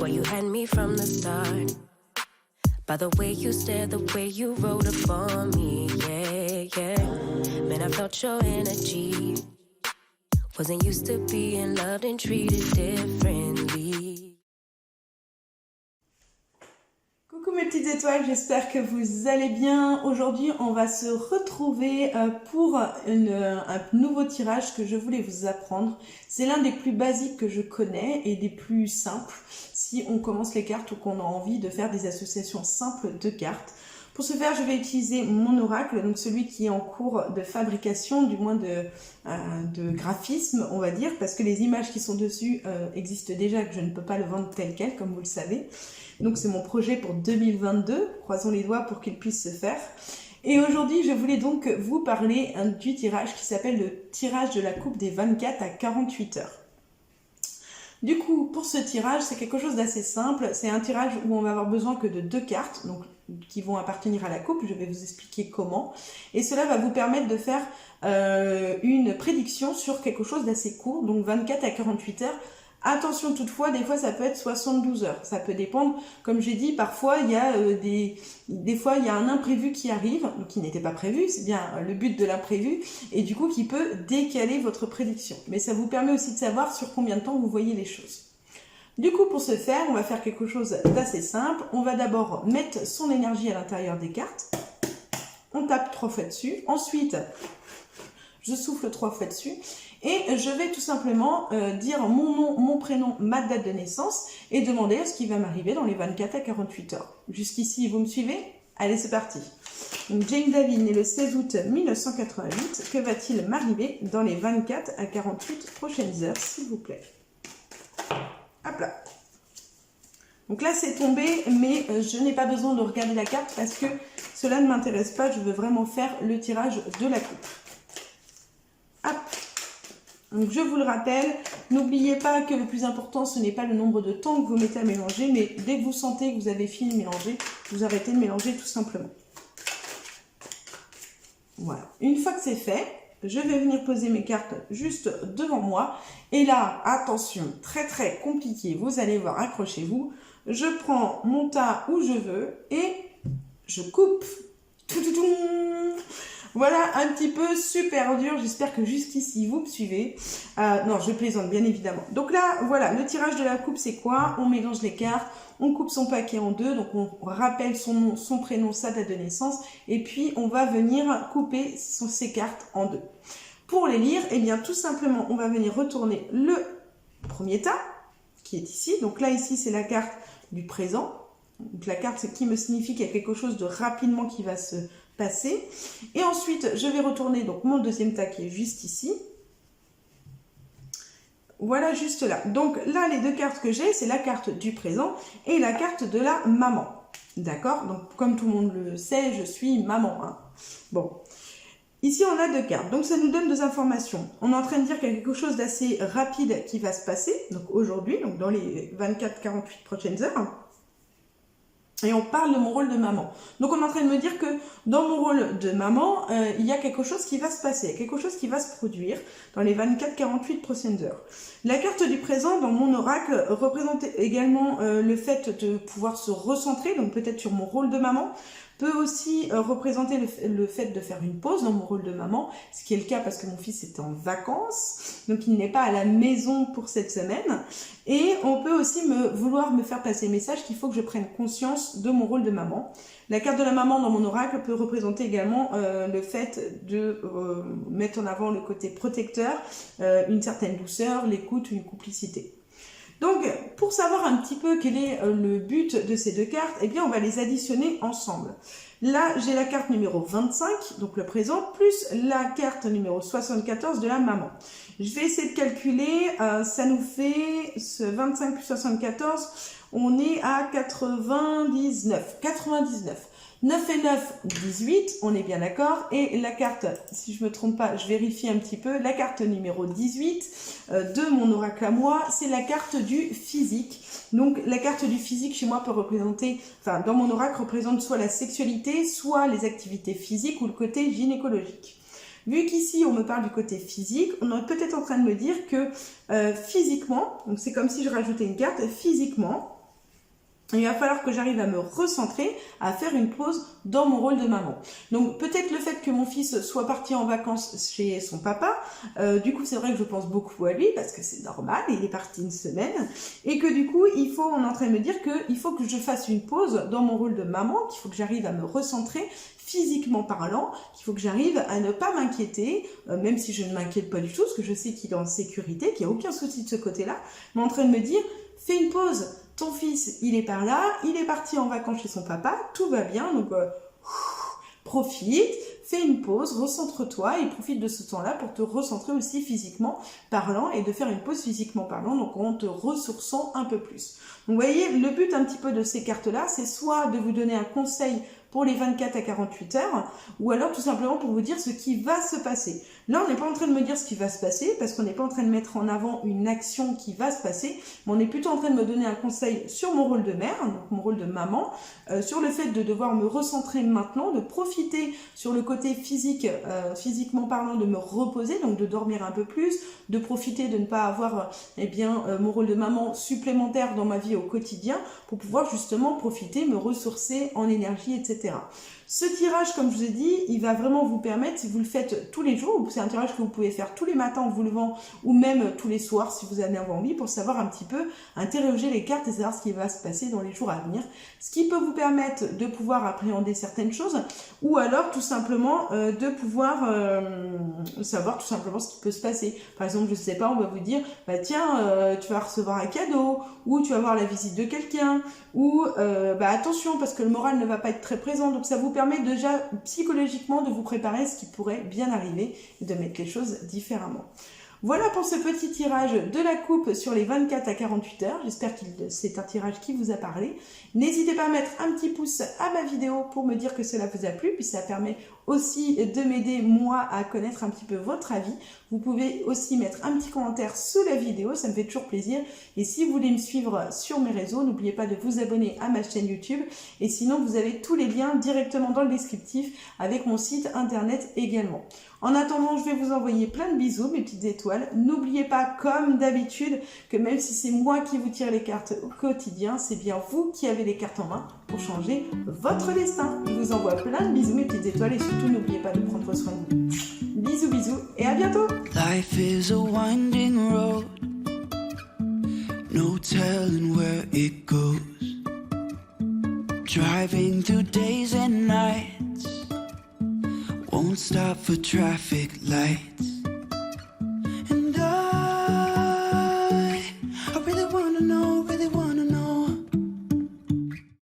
Boy, you had me from the start. By the way you stare, the way you wrote upon me, yeah, yeah. Man, I felt your energy. Wasn't used to being loved and treated differently. Coucou mes petites étoiles, j'espère que vous allez bien. Aujourd'hui, on va se retrouver pour un nouveau tirage que je voulais vous apprendre. C'est l'un des plus basiques que je connais et des plus simples si on commence les cartes ou qu'on a envie de faire des associations simples de cartes. Pour ce faire, je vais utiliser mon oracle, donc celui qui est en cours de fabrication, du moins de graphisme, on va dire, parce que les images qui sont dessus existent déjà, que je ne peux pas le vendre tel quel, comme vous le savez. Donc c'est mon projet pour 2022, croisons les doigts pour qu'il puisse se faire. Et aujourd'hui, je voulais donc vous parler du tirage qui s'appelle le tirage de la coupe des 24 à 48 heures. Du coup, pour ce tirage, c'est quelque chose d'assez simple. C'est un tirage où on va avoir besoin que de 2 cartes, donc qui vont appartenir à la coupe. Je vais vous expliquer comment. Et cela va vous permettre de faire une prédiction sur quelque chose d'assez court, donc 24 à 48 heures. Attention toutefois, des fois ça peut être 72 heures, ça peut dépendre. Comme j'ai dit, parfois il y a des fois il y a un imprévu qui arrive, donc qui n'était pas prévu, c'est bien le but de l'imprévu, et du coup qui peut décaler votre prédiction. Mais ça vous permet aussi de savoir sur combien de temps vous voyez les choses. Du coup, pour ce faire, on va faire quelque chose d'assez simple. On va d'abord mettre son énergie à l'intérieur des cartes. On tape 3 fois dessus. Ensuite, je souffle 3 fois dessus. Et je vais tout simplement dire mon nom, mon prénom, ma date de naissance et demander ce qui va m'arriver dans les 24 à 48 heures. Jusqu'ici, vous me suivez? Allez, c'est parti. Donc, Jane Davy, née le 16 août 1988. Que va-t-il m'arriver dans les 24 à 48 prochaines heures, s'il vous plaît? Hop là. Donc là, c'est tombé, mais je n'ai pas besoin de regarder la carte parce que cela ne m'intéresse pas. Je veux vraiment faire le tirage de la coupe. Hop. Donc je vous le rappelle, n'oubliez pas que le plus important, ce n'est pas le nombre de temps que vous mettez à mélanger, mais dès que vous sentez que vous avez fini de mélanger, vous arrêtez de mélanger tout simplement. Voilà. Une fois que c'est fait, je vais venir poser mes cartes juste devant moi. Et là, attention, très très compliqué, vous allez voir, accrochez-vous. Je prends mon tas où je veux et je coupe. Voilà, un petit peu super dur. J'espère que jusqu'ici, vous me suivez. Non, je plaisante, bien évidemment. Donc là, voilà, le tirage de la coupe, c'est quoi? On mélange les cartes, on coupe son paquet en deux. Donc, on rappelle son nom, son prénom, sa date de naissance. Et puis, on va venir couper ces cartes en deux. Pour les lire, eh bien, tout simplement, on va venir retourner le premier tas, qui est ici. Donc là, ici, c'est la carte du présent. Donc la carte, c'est qui me signifie qu'il y a quelque chose de rapidement qui va se passer. Et ensuite, je vais retourner donc mon deuxième tas qui est juste ici. Voilà, juste là. Donc là, les 2 cartes que j'ai, c'est la carte du présent et la carte de la maman. D'accord? Donc comme tout le monde le sait, je suis maman. Hein. Bon. Ici, on a 2 cartes. Donc ça nous donne 2 informations. On est en train de dire qu'il y a quelque chose d'assez rapide qui va se passer. Donc aujourd'hui, donc dans les 24-48 prochaines heures. Et on parle de mon rôle de maman. Donc on est en train de me dire que dans mon rôle de maman, il y a quelque chose qui va se passer, il y a quelque chose qui va se produire dans les 24-48 prochaines heures. La carte du présent dans mon oracle représente également le fait de pouvoir se recentrer, donc peut-être sur mon rôle de maman, peut aussi représenter le fait de faire une pause dans mon rôle de maman, ce qui est le cas parce que mon fils est en vacances, donc il n'est pas à la maison pour cette semaine. Et on peut aussi vouloir me faire passer le message qu'il faut que je prenne conscience de mon rôle de maman. La carte de la maman dans mon oracle peut représenter également le fait de mettre en avant le côté protecteur, une certaine douceur, l'écoute, une complicité. Donc, pour savoir un petit peu quel est le but de ces 2 cartes, eh bien, on va les additionner ensemble. Là, j'ai la carte numéro 25, donc le présent, plus la carte numéro 74 de la maman. Je vais essayer de calculer, ça nous fait ce 25 plus 74, on est à 99. 9 et 9, 18, on est bien d'accord. Et la carte, si je ne me trompe pas, je vérifie un petit peu, la carte numéro 18 de mon oracle à moi, c'est la carte du physique. Donc la carte du physique chez moi peut représenter, enfin dans mon oracle représente soit la sexualité, soit les activités physiques ou le côté gynécologique. Vu qu'ici on me parle du côté physique, on est peut-être en train de me dire que physiquement, donc c'est comme si je rajoutais une carte, physiquement, il va falloir que j'arrive à me recentrer, à faire une pause dans mon rôle de maman. Donc peut-être le fait que mon fils soit parti en vacances chez son papa, du coup c'est vrai que je pense beaucoup à lui parce que c'est normal, il est parti une semaine, et que du coup on est en train de me dire qu'il faut que je fasse une pause dans mon rôle de maman, qu'il faut que j'arrive à me recentrer physiquement parlant, qu'il faut que j'arrive à ne pas m'inquiéter, même si je ne m'inquiète pas du tout, parce que je sais qu'il est en sécurité, qu'il n'y a aucun souci de ce côté-là, mais en train de me dire, fais une pause. Ton fils, il est par là, il est parti en vacances chez son papa, tout va bien, donc profite, fais une pause, recentre-toi et profite de ce temps-là pour te recentrer aussi physiquement parlant et de faire une pause physiquement parlant, donc en te ressourçant un peu plus. Donc vous voyez, le but un petit peu de ces cartes-là, c'est soit de vous donner un conseil pour les 24 à 48 heures, ou alors tout simplement pour vous dire ce qui va se passer. Là, on n'est pas en train de me dire ce qui va se passer, parce qu'on n'est pas en train de mettre en avant une action qui va se passer, mais on est plutôt en train de me donner un conseil sur mon rôle de mère, donc mon rôle de maman, sur le fait de devoir me recentrer maintenant, de profiter sur le côté physique, physiquement parlant, de me reposer, donc de dormir un peu plus, de profiter de ne pas avoir mon rôle de maman supplémentaire dans ma vie au quotidien, pour pouvoir justement profiter, me ressourcer en énergie, etc. Ce tirage, comme je vous ai dit, il va vraiment vous permettre, si vous le faites tous les jours, c'est un tirage que vous pouvez faire tous les matins en vous levant, ou même tous les soirs si vous en avez envie, pour savoir un petit peu, interroger les cartes et savoir ce qui va se passer dans les jours à venir, ce qui peut vous permettre de pouvoir appréhender certaines choses, ou alors tout simplement de pouvoir savoir tout simplement ce qui peut se passer. Par exemple, je sais pas, on va vous dire, bah tiens, tu vas recevoir un cadeau, ou tu vas avoir la visite de quelqu'un, ou attention parce que le moral ne va pas être très présent, donc ça vous permet déjà psychologiquement de vous préparer à ce qui pourrait bien arriver et de mettre les choses différemment. Voilà pour ce petit tirage de la coupe sur les 24 à 48 heures. J'espère que c'est un tirage qui vous a parlé. N'hésitez pas à mettre un petit pouce à ma vidéo pour me dire que cela vous a plu. Puis ça permet aussi de m'aider, moi, à connaître un petit peu votre avis. Vous pouvez aussi mettre un petit commentaire sous la vidéo. Ça me fait toujours plaisir. Et si vous voulez me suivre sur mes réseaux, n'oubliez pas de vous abonner à ma chaîne YouTube. Et sinon, vous avez tous les liens directement dans le descriptif avec mon site internet également. En attendant, je vais vous envoyer plein de bisous, mes petites étoiles. N'oubliez pas, comme d'habitude, que même si c'est moi qui vous tire les cartes au quotidien, c'est bien vous qui avez les cartes en main pour changer votre destin. Je vous envoie plein de bisous, mes petites étoiles, et surtout, n'oubliez pas de prendre soin de vous. Bisous, bisous, et à bientôt! Life is a winding road, no telling where it goes. Driving through days and nights, won't stop for traffic lights.